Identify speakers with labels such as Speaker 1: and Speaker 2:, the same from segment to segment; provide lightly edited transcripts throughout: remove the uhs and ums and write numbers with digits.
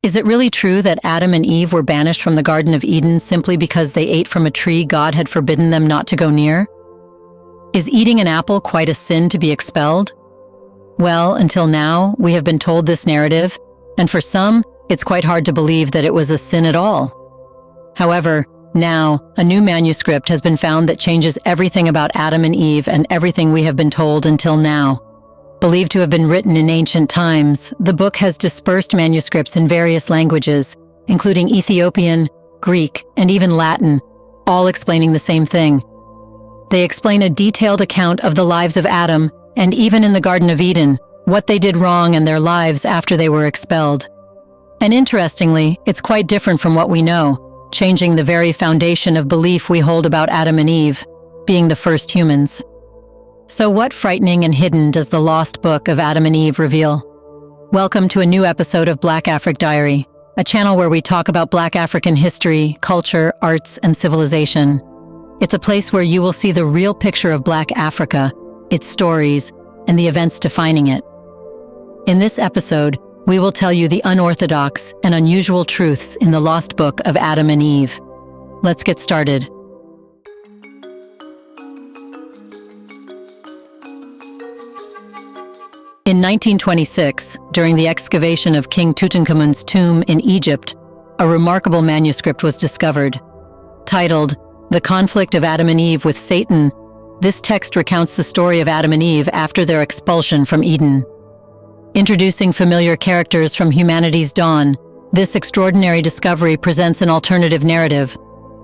Speaker 1: Is it really true that Adam and Eve were banished from the Garden of Eden simply because they ate from a tree God had forbidden them not to go near? Is eating an apple quite a sin to be expelled? Well, until now, we have been told this narrative, and for some, it's quite hard to believe that it was a sin at all. However, now, a new manuscript has been found that changes everything about Adam and Eve and everything we have been told until now. Believed to have been written in ancient times, the book has dispersed manuscripts in various languages, including Ethiopian, Greek, and even Latin, all explaining the same thing. They explain a detailed account of the lives of Adam, and even in the Garden of Eden, what they did wrong in their lives after they were expelled. And interestingly, it's quite different from what we know, changing the very foundation of belief we hold about Adam and Eve, being the first humans. So what frightening and hidden does the lost book of Adam and Eve reveal? Welcome to a new episode of Black Afric Diary, a channel where we talk about Black African history, culture, arts, and civilization. It's a place where you will see the real picture of Black Africa, its stories, and the events defining it. In this episode, we will tell you the unorthodox and unusual truths in the lost book of Adam and Eve. Let's get started. In 1926, during the excavation of King Tutankhamun's tomb in Egypt, a remarkable manuscript was discovered. Titled, "The Conflict of Adam and Eve with Satan," this text recounts the story of Adam and Eve after their expulsion from Eden. Introducing familiar characters from humanity's dawn, this extraordinary discovery presents an alternative narrative,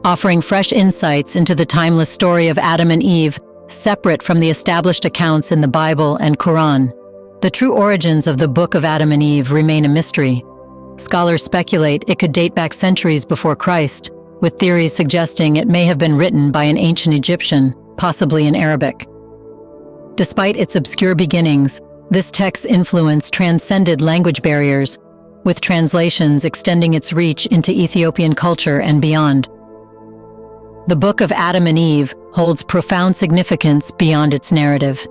Speaker 1: offering fresh insights into the timeless story of Adam and Eve, separate from the established accounts in the Bible and Quran. The true origins of the Book of Adam and Eve remain a mystery. Scholars speculate it could date back centuries before Christ, with theories suggesting it may have been written by an ancient Egyptian, possibly in Arabic. Despite its obscure beginnings, this text's influence transcended language barriers, with translations extending its reach into Ethiopian culture and beyond. The Book of Adam and Eve holds profound significance beyond its narrative.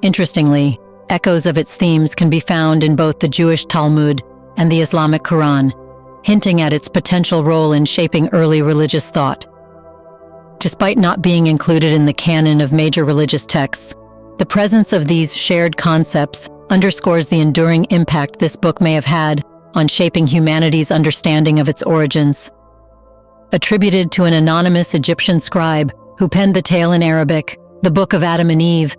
Speaker 1: Interestingly, echoes of its themes can be found in both the Jewish Talmud and the Islamic Quran, hinting at its potential role in shaping early religious thought. Despite not being included in the canon of major religious texts, the presence of these shared concepts underscores the enduring impact this book may have had on shaping humanity's understanding of its origins. Attributed to an anonymous Egyptian scribe who penned the tale in Arabic, the Book of Adam and Eve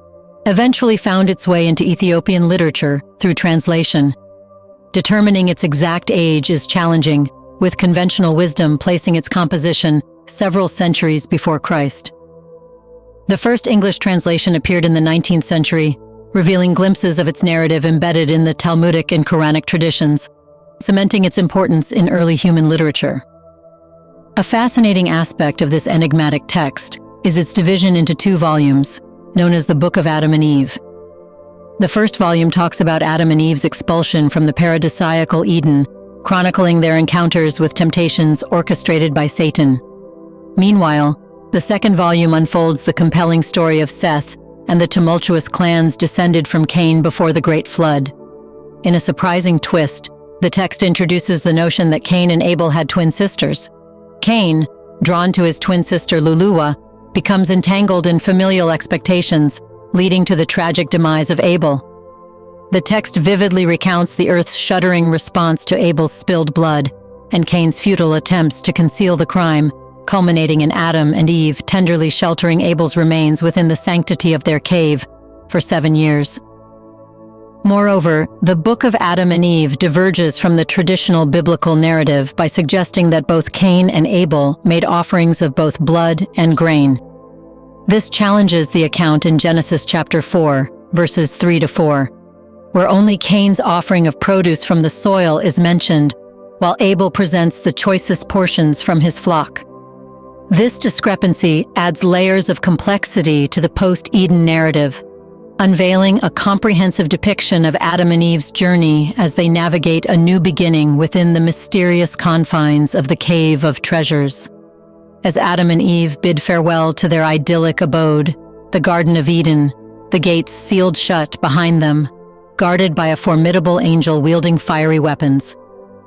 Speaker 1: eventually found its way into Ethiopian literature through translation. Determining its exact age is challenging, with conventional wisdom placing its composition several centuries before Christ. The first English translation appeared in the 19th century, revealing glimpses of its narrative embedded in the Talmudic and Quranic traditions, cementing its importance in early human literature. A fascinating aspect of this enigmatic text is its division into two volumes, known as the Book of Adam and Eve. The first volume talks about Adam and Eve's expulsion from the paradisiacal Eden, chronicling their encounters with temptations orchestrated by Satan. Meanwhile, the second volume unfolds the compelling story of Seth and the tumultuous clans descended from Cain before the Great Flood. In a surprising twist, the text introduces the notion that Cain and Abel had twin sisters. Cain, drawn to his twin sister Luluwa, becomes entangled in familial expectations, leading to the tragic demise of Abel. The text vividly recounts the earth's shuddering response to Abel's spilled blood and Cain's futile attempts to conceal the crime, culminating in Adam and Eve tenderly sheltering Abel's remains within the sanctity of their cave for 7 years. Moreover, the Book of Adam and Eve diverges from the traditional biblical narrative by suggesting that both Cain and Abel made offerings of both blood and grain. This challenges the account in Genesis chapter 4, verses 3-4, where only Cain's offering of produce from the soil is mentioned, while Abel presents the choicest portions from his flock. This discrepancy adds layers of complexity to the post-Eden narrative, unveiling a comprehensive depiction of Adam and Eve's journey as they navigate a new beginning within the mysterious confines of the Cave of Treasures. As Adam and Eve bid farewell to their idyllic abode, the Garden of Eden, the gates sealed shut behind them, guarded by a formidable angel wielding fiery weapons.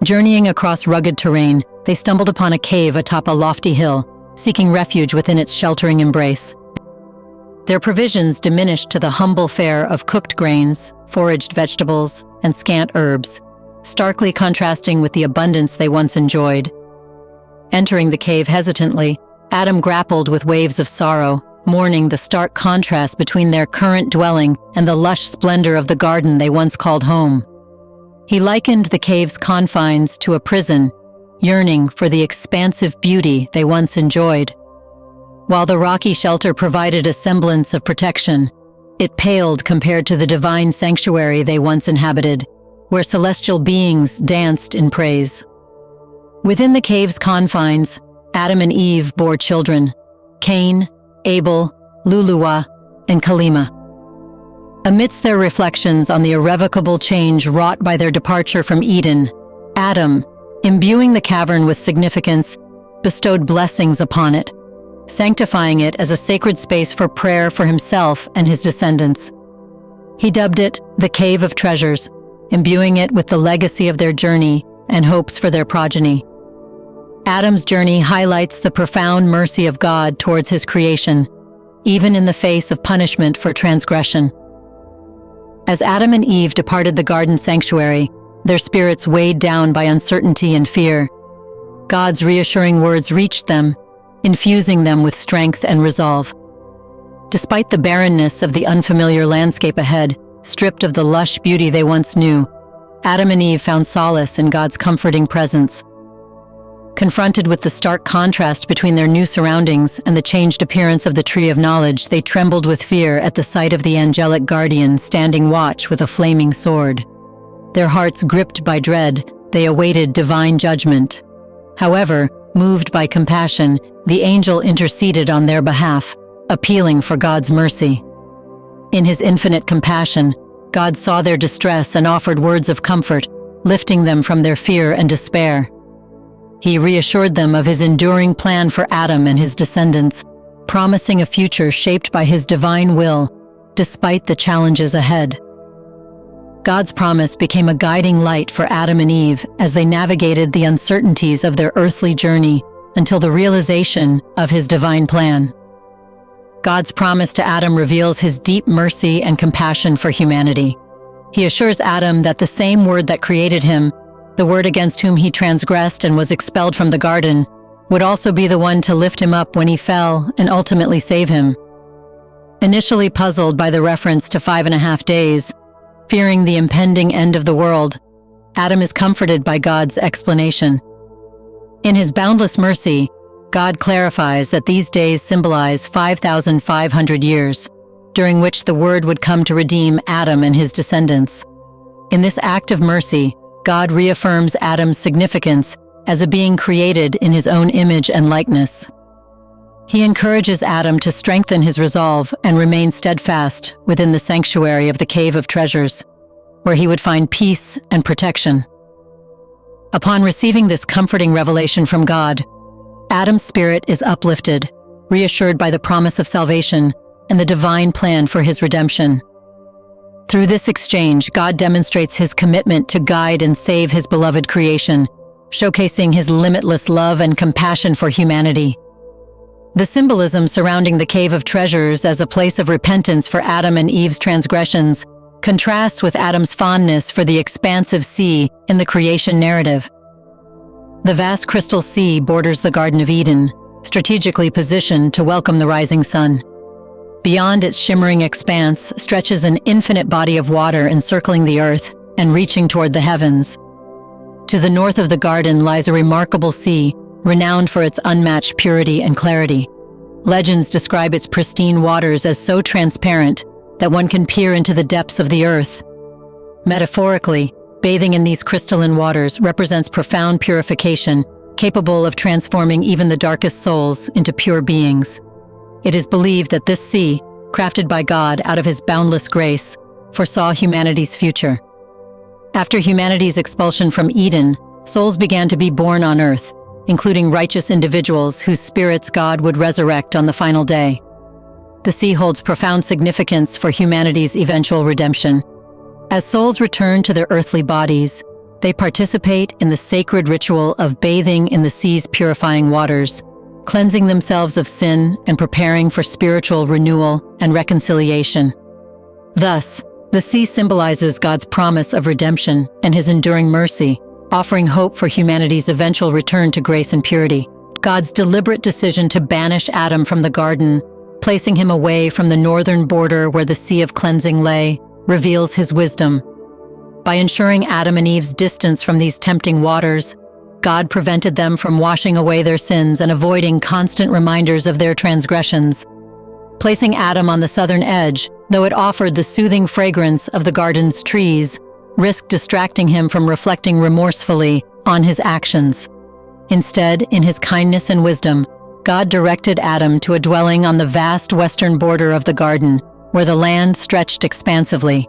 Speaker 1: Journeying across rugged terrain, they stumbled upon a cave atop a lofty hill, seeking refuge within its sheltering embrace. Their provisions diminished to the humble fare of cooked grains, foraged vegetables, and scant herbs, starkly contrasting with the abundance they once enjoyed. Entering the cave hesitantly, Adam grappled with waves of sorrow, mourning the stark contrast between their current dwelling and the lush splendor of the garden they once called home. He likened the cave's confines to a prison, yearning for the expansive beauty they once enjoyed. While the rocky shelter provided a semblance of protection, it paled compared to the divine sanctuary they once inhabited, where celestial beings danced in praise. Within the cave's confines, Adam and Eve bore children: Cain, Abel, Luluwa, and Kalima. Amidst their reflections on the irrevocable change wrought by their departure from Eden, Adam, imbuing the cavern with significance, bestowed blessings upon it, sanctifying it as a sacred space for prayer for himself and his descendants. He dubbed it the Cave of Treasures, imbuing it with the legacy of their journey and hopes for their progeny. Adam's journey highlights the profound mercy of God towards his creation, even in the face of punishment for transgression. As Adam and Eve departed the garden sanctuary, their spirits weighed down by uncertainty and fear. God's reassuring words reached them, infusing them with strength and resolve. Despite the barrenness of the unfamiliar landscape ahead, stripped of the lush beauty they once knew, Adam and Eve found solace in God's comforting presence. Confronted with the stark contrast between their new surroundings and the changed appearance of the tree of knowledge, they trembled with fear at the sight of the angelic guardian standing watch with a flaming sword. Their hearts gripped by dread, they awaited divine judgment. However, moved by compassion, the angel interceded on their behalf, appealing for God's mercy. In his infinite compassion, God saw their distress and offered words of comfort, lifting them from their fear and despair. He reassured them of his enduring plan for Adam and his descendants, promising a future shaped by his divine will, despite the challenges ahead. God's promise became a guiding light for Adam and Eve as they navigated the uncertainties of their earthly journey until the realization of his divine plan. God's promise to Adam reveals his deep mercy and compassion for humanity. He assures Adam that the same word that created him, the word against whom he transgressed and was expelled from the garden, would also be the one to lift him up when he fell and ultimately save him. Initially puzzled by the reference to 5.5 days, fearing the impending end of the world, Adam is comforted by God's explanation. In his boundless mercy, God clarifies that these days symbolize 5,500 years, during which the Word would come to redeem Adam and his descendants. In this act of mercy, God reaffirms Adam's significance as a being created in his own image and likeness. He encourages Adam to strengthen his resolve and remain steadfast within the sanctuary of the Cave of Treasures, where he would find peace and protection. Upon receiving this comforting revelation from God, Adam's spirit is uplifted, reassured by the promise of salvation and the divine plan for his redemption. Through this exchange, God demonstrates his commitment to guide and save his beloved creation, showcasing his limitless love and compassion for humanity. The symbolism surrounding the Cave of Treasures as a place of repentance for Adam and Eve's transgressions contrasts with Adam's fondness for the expansive sea in the creation narrative. The vast crystal sea borders the Garden of Eden, strategically positioned to welcome the rising sun. Beyond its shimmering expanse stretches an infinite body of water encircling the earth and reaching toward the heavens. To the north of the garden lies a remarkable sea, renowned for its unmatched purity and clarity. Legends describe its pristine waters as so transparent that one can peer into the depths of the earth. Metaphorically, bathing in these crystalline waters represents profound purification, capable of transforming even the darkest souls into pure beings. It is believed that this sea, crafted by God out of his boundless grace, foresaw humanity's future. After humanity's expulsion from Eden, souls began to be born on earth, including righteous individuals whose spirits God would resurrect on the final day. The sea holds profound significance for humanity's eventual redemption. As souls return to their earthly bodies, They participate in the sacred ritual of bathing in the sea's purifying waters, cleansing themselves of sin and preparing for spiritual renewal and reconciliation. Thus, the sea symbolizes God's promise of redemption and His enduring mercy, offering hope for humanity's eventual return to grace and purity. God's deliberate decision to banish Adam from the garden, placing him away from the northern border where the Sea of Cleansing lay, reveals His wisdom. By ensuring Adam and Eve's distance from these tempting waters, God prevented them from washing away their sins and avoiding constant reminders of their transgressions. Placing Adam on the southern edge, though it offered the soothing fragrance of the garden's trees, risked distracting him from reflecting remorsefully on his actions. Instead, in His kindness and wisdom, God directed Adam to a dwelling on the vast western border of the garden, where the land stretched expansively.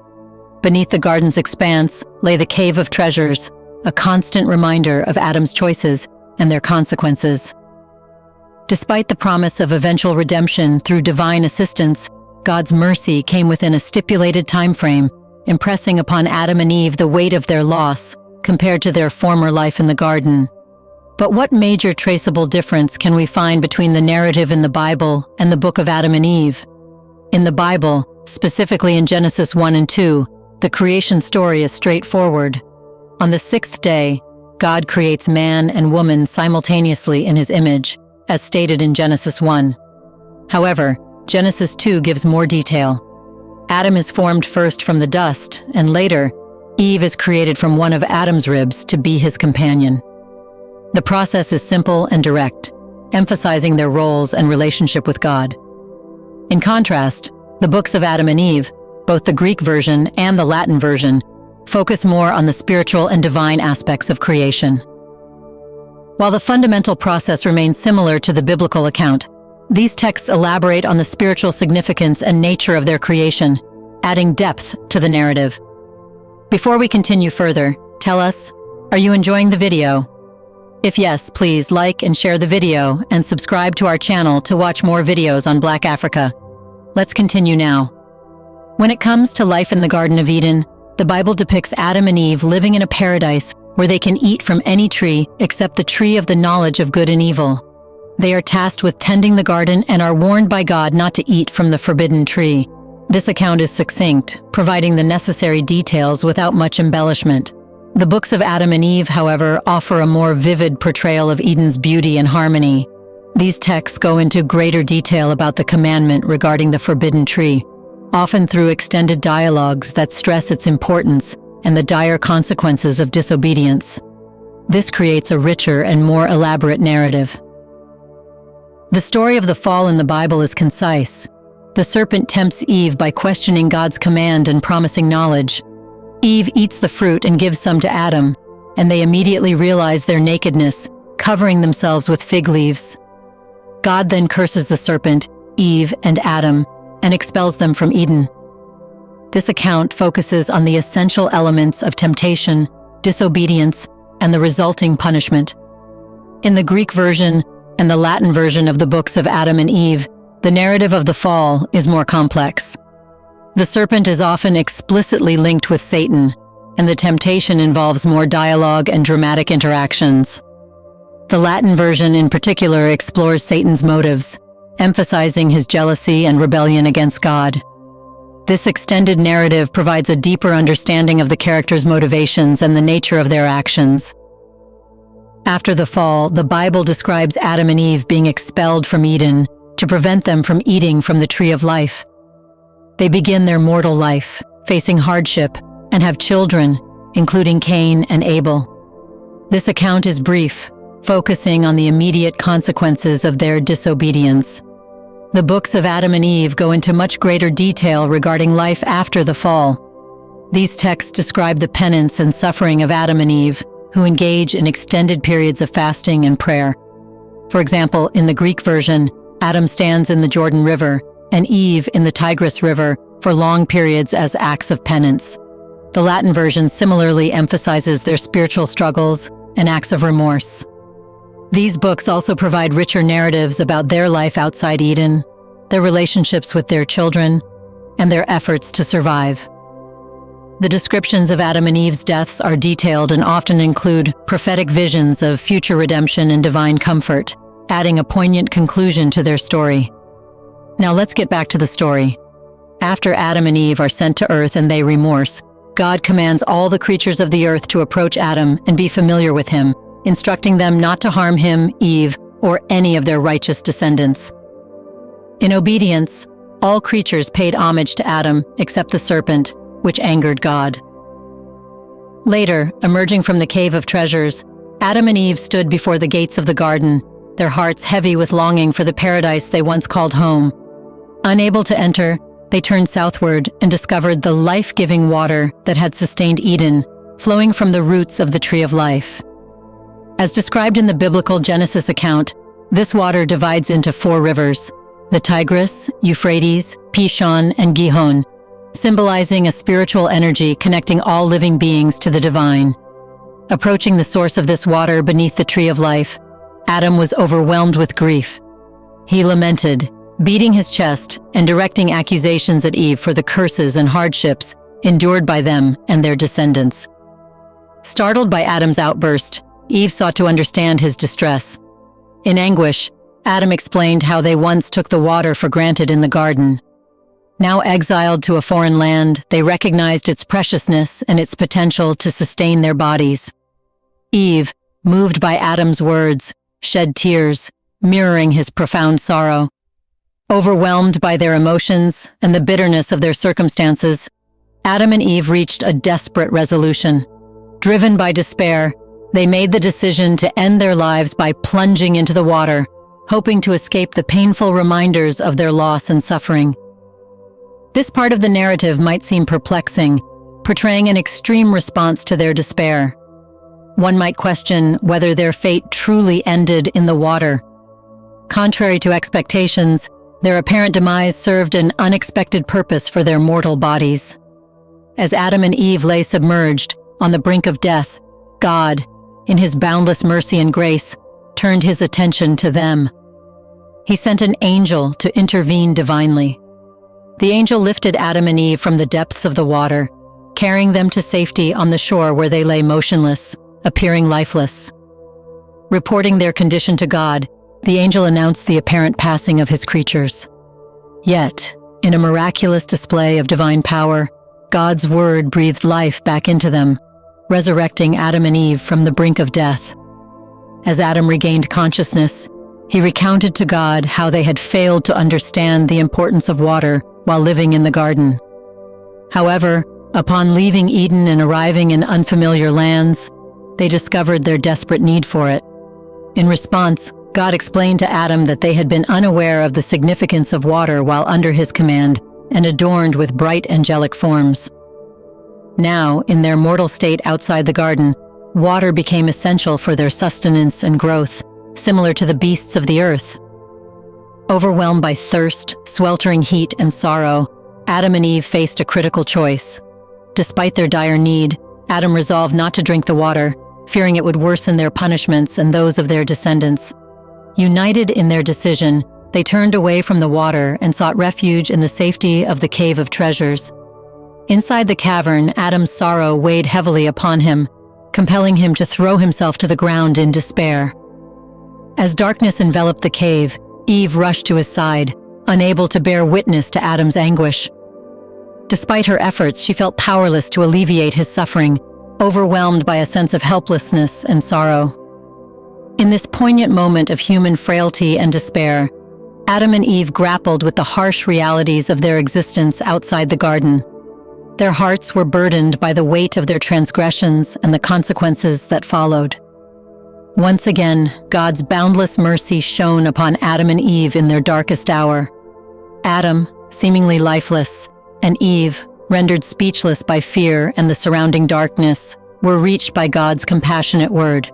Speaker 1: Beneath the garden's expanse lay the Cave of Treasures, a constant reminder of Adam's choices and their consequences. Despite the promise of eventual redemption through divine assistance, God's mercy came within a stipulated time frame, impressing upon Adam and Eve the weight of their loss compared to their former life in the garden. But what major traceable difference can we find between the narrative in the Bible and the book of Adam and Eve? In the Bible, specifically in Genesis 1 and 2, the creation story is straightforward. On the sixth day, God creates man and woman simultaneously in His image, as stated in Genesis 1. However, Genesis 2 gives more detail. Adam is formed first from the dust, and later, Eve is created from one of Adam's ribs to be his companion. The process is simple and direct, emphasizing their roles and relationship with God. In contrast, the books of Adam and Eve, both the Greek version and the Latin version, focus more on the spiritual and divine aspects of creation. While the fundamental process remains similar to the biblical account, these texts elaborate on the spiritual significance and nature of their creation, adding depth to the narrative. Before we continue further, tell us, are you enjoying the video? If yes, please like and share the video and subscribe to our channel to watch more videos on Black Africa. Let's continue now. When it comes to life in the Garden of Eden, the Bible depicts Adam and Eve living in a paradise where they can eat from any tree except the tree of the knowledge of good and evil. They are tasked with tending the garden and are warned by God not to eat from the forbidden tree. This account is succinct, providing the necessary details without much embellishment. The books of Adam and Eve, however, offer a more vivid portrayal of Eden's beauty and harmony. These texts go into greater detail about the commandment regarding the forbidden tree, often through extended dialogues that stress its importance and the dire consequences of disobedience. This creates a richer and more elaborate narrative. The story of the fall in the Bible is concise. The serpent tempts Eve by questioning God's command and promising knowledge. Eve eats the fruit and gives some to Adam, and they immediately realize their nakedness, covering themselves with fig leaves. God then curses the serpent, Eve, and Adam, and expels them from Eden. This account focuses on the essential elements of temptation, disobedience, and the resulting punishment. In the Greek version and the Latin version of the books of Adam and Eve, the narrative of the fall is more complex. The serpent is often explicitly linked with Satan, and the temptation involves more dialogue and dramatic interactions. The Latin version in particular explores Satan's motives, emphasizing his jealousy and rebellion against God. This extended narrative provides a deeper understanding of the characters' motivations and the nature of their actions. After the fall, the Bible describes Adam and Eve being expelled from Eden to prevent them from eating from the tree of life. They begin their mortal life, facing hardship, and have children, including Cain and Abel. This account is brief, focusing on the immediate consequences of their disobedience. The books of Adam and Eve go into much greater detail regarding life after the fall. These texts describe the penance and suffering of Adam and Eve, who engage in extended periods of fasting and prayer. For example, in the Greek version, Adam stands in the Jordan River and Eve in the Tigris River for long periods as acts of penance. The Latin version similarly emphasizes their spiritual struggles and acts of remorse. These books also provide richer narratives about their life outside Eden, their relationships with their children, and their efforts to survive. The descriptions of Adam and Eve's deaths are detailed and often include prophetic visions of future redemption and divine comfort, adding a poignant conclusion to their story. Now let's get back to the story. After Adam and Eve are sent to earth and they remorse, God commands all the creatures of the earth to approach Adam and be familiar with him, instructing them not to harm him, Eve, or any of their righteous descendants. In obedience, all creatures paid homage to Adam except the serpent, which angered God. Later, emerging from the cave of treasures, Adam and Eve stood before the gates of the garden, their hearts heavy with longing for the paradise they once called home. Unable to enter, they turned southward and discovered the life-giving water that had sustained Eden, flowing from the roots of the tree of life. As described in the biblical Genesis account, this water divides into 4 rivers: the Tigris, Euphrates, Pishon, and Gihon, symbolizing a spiritual energy connecting all living beings to the divine. Approaching the source of this water beneath the tree of life, Adam was overwhelmed with grief. He lamented, beating his chest and directing accusations at Eve for the curses and hardships endured by them and their descendants. Startled by Adam's outburst, Eve sought to understand his distress. In anguish, Adam explained how they once took the water for granted in the garden. Now exiled to a foreign land, they recognized its preciousness and its potential to sustain their bodies. Eve, moved by Adam's words, shed tears, mirroring his profound sorrow. Overwhelmed by their emotions and the bitterness of their circumstances, Adam and Eve reached a desperate resolution. Driven by despair, they made the decision to end their lives by plunging into the water, hoping to escape the painful reminders of their loss and suffering. This part of the narrative might seem perplexing, portraying an extreme response to their despair. One might question whether their fate truly ended in the water. Contrary to expectations, their apparent demise served an unexpected purpose for their mortal bodies. As Adam and Eve lay submerged on the brink of death, God, in his boundless mercy and grace, turned his attention to them. He sent an angel to intervene divinely. The angel lifted Adam and Eve from the depths of the water, carrying them to safety on the shore where they lay motionless, appearing lifeless. Reporting their condition to God, the angel announced the apparent passing of his creatures. Yet, in a miraculous display of divine power, God's word breathed life back into them, resurrecting Adam and Eve from the brink of death. As Adam regained consciousness, he recounted to God how they had failed to understand the importance of water while living in the garden. However, upon leaving Eden and arriving in unfamiliar lands, they discovered their desperate need for it. In response, God explained to Adam that they had been unaware of the significance of water while under his command and adorned with bright angelic forms. Now, in their mortal state outside the garden, water became essential for their sustenance and growth, similar to the beasts of the earth. Overwhelmed by thirst, sweltering heat, and sorrow, Adam and Eve faced a critical choice. Despite their dire need, Adam resolved not to drink the water, fearing it would worsen their punishments and those of their descendants. United in their decision, they turned away from the water and sought refuge in the safety of the cave of treasures. Inside the cavern, Adam's sorrow weighed heavily upon him, compelling him to throw himself to the ground in despair. As darkness enveloped the cave, Eve rushed to his side, unable to bear witness to Adam's anguish. Despite her efforts, she felt powerless to alleviate his suffering, overwhelmed by a sense of helplessness and sorrow. In this poignant moment of human frailty and despair, Adam and Eve grappled with the harsh realities of their existence outside the garden. Their hearts were burdened by the weight of their transgressions and the consequences that followed. Once again, God's boundless mercy shone upon Adam and Eve in their darkest hour. Adam, seemingly lifeless, and Eve, rendered speechless by fear and the surrounding darkness, were reached by God's compassionate word.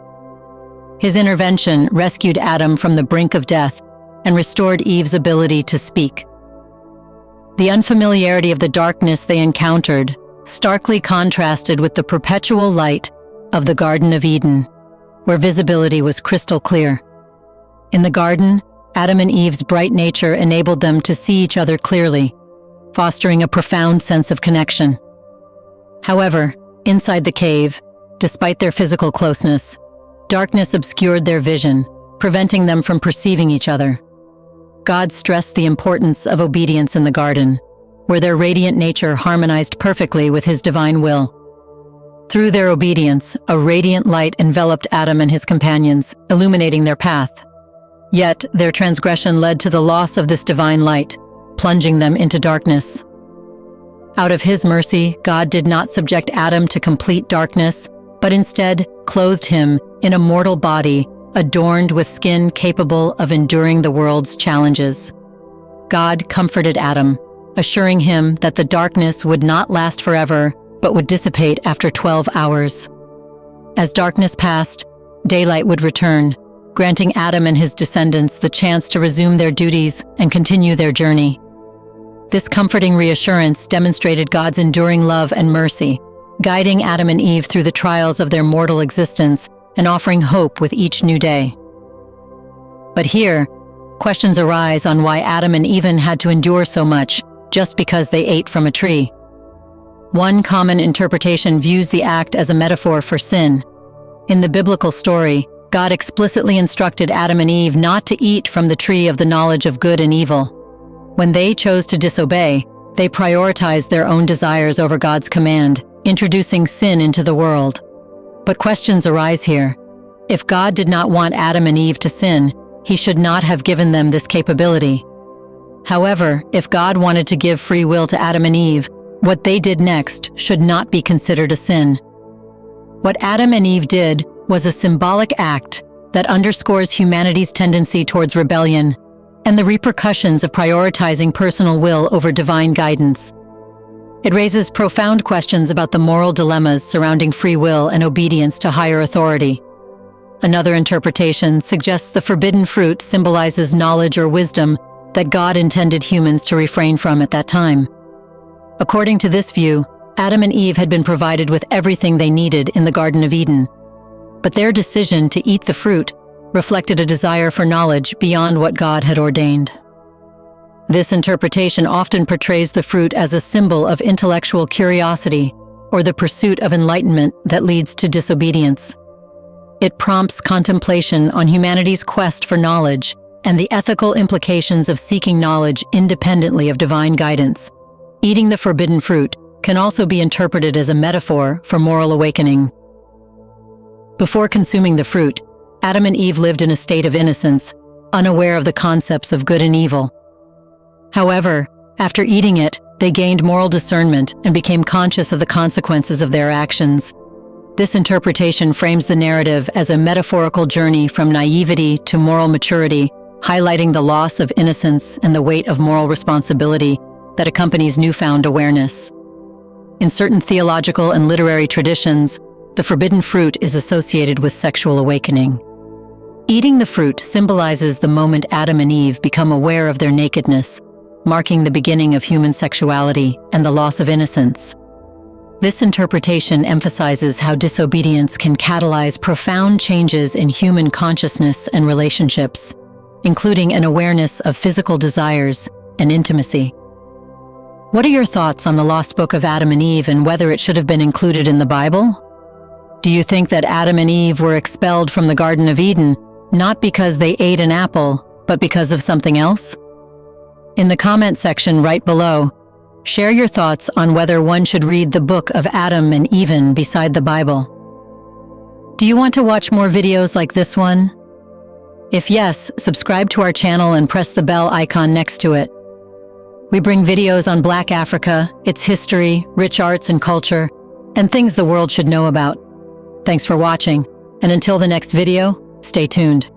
Speaker 1: His intervention rescued Adam from the brink of death and restored Eve's ability to speak. The unfamiliarity of the darkness they encountered starkly contrasted with the perpetual light of the Garden of Eden, where visibility was crystal clear. In the garden, Adam and Eve's bright nature enabled them to see each other clearly, fostering a profound sense of connection. However, inside the cave, despite their physical closeness, darkness obscured their vision, preventing them from perceiving each other. God stressed the importance of obedience in the garden, where their radiant nature harmonized perfectly with His divine will. Through their obedience, a radiant light enveloped Adam and his companions, illuminating their path. Yet, their transgression led to the loss of this divine light, plunging them into darkness. Out of His mercy, God did not subject Adam to complete darkness, but instead clothed him in a mortal body, adorned with skin capable of enduring the world's challenges. God comforted Adam, assuring him that the darkness would not last forever, but would dissipate after 12 hours. As darkness passed, daylight would return, granting Adam and his descendants the chance to resume their duties and continue their journey. This comforting reassurance demonstrated God's enduring love and mercy, guiding Adam and Eve through the trials of their mortal existence and offering hope with each new day. But here, questions arise on why Adam and Eve had to endure so much just because they ate from a tree. One common interpretation views the act as a metaphor for sin. In the biblical story, God explicitly instructed Adam and Eve not to eat from the tree of the knowledge of good and evil. When they chose to disobey, they prioritized their own desires over God's command, introducing sin into the world. But questions arise here. If God did not want Adam and Eve to sin, He should not have given them this capability. However, if God wanted to give free will to Adam and Eve, what they did next should not be considered a sin. What Adam and Eve did was a symbolic act that underscores humanity's tendency towards rebellion and the repercussions of prioritizing personal will over divine guidance. It raises profound questions about the moral dilemmas surrounding free will and obedience to higher authority. Another interpretation suggests the forbidden fruit symbolizes knowledge or wisdom that God intended humans to refrain from at that time. According to this view, Adam and Eve had been provided with everything they needed in the Garden of Eden. But their decision to eat the fruit reflected a desire for knowledge beyond what God had ordained. This interpretation often portrays the fruit as a symbol of intellectual curiosity or the pursuit of enlightenment that leads to disobedience. It prompts contemplation on humanity's quest for knowledge and the ethical implications of seeking knowledge independently of divine guidance. Eating the forbidden fruit can also be interpreted as a metaphor for moral awakening. Before consuming the fruit, Adam and Eve lived in a state of innocence, unaware of the concepts of good and evil. However, after eating it, they gained moral discernment and became conscious of the consequences of their actions. This interpretation frames the narrative as a metaphorical journey from naivety to moral maturity, highlighting the loss of innocence and the weight of moral responsibility that accompanies newfound awareness. In certain theological and literary traditions, the forbidden fruit is associated with sexual awakening. Eating the fruit symbolizes the moment Adam and Eve become aware of their nakedness, marking the beginning of human sexuality and the loss of innocence. This interpretation emphasizes how disobedience can catalyze profound changes in human consciousness and relationships, including an awareness of physical desires and intimacy. What are your thoughts on the lost book of Adam and Eve and whether it should have been included in the Bible? Do you think that Adam and Eve were expelled from the Garden of Eden not because they ate an apple, but because of something else? In the comment section right below, share your thoughts on whether one should read the book of Adam and Eve beside the Bible. Do you want to watch more videos like this one? If yes, subscribe to our channel and press the bell icon next to it. We bring videos on Black Africa, its history, rich arts and culture, and things the world should know about. Thanks for watching, and until the next video, stay tuned.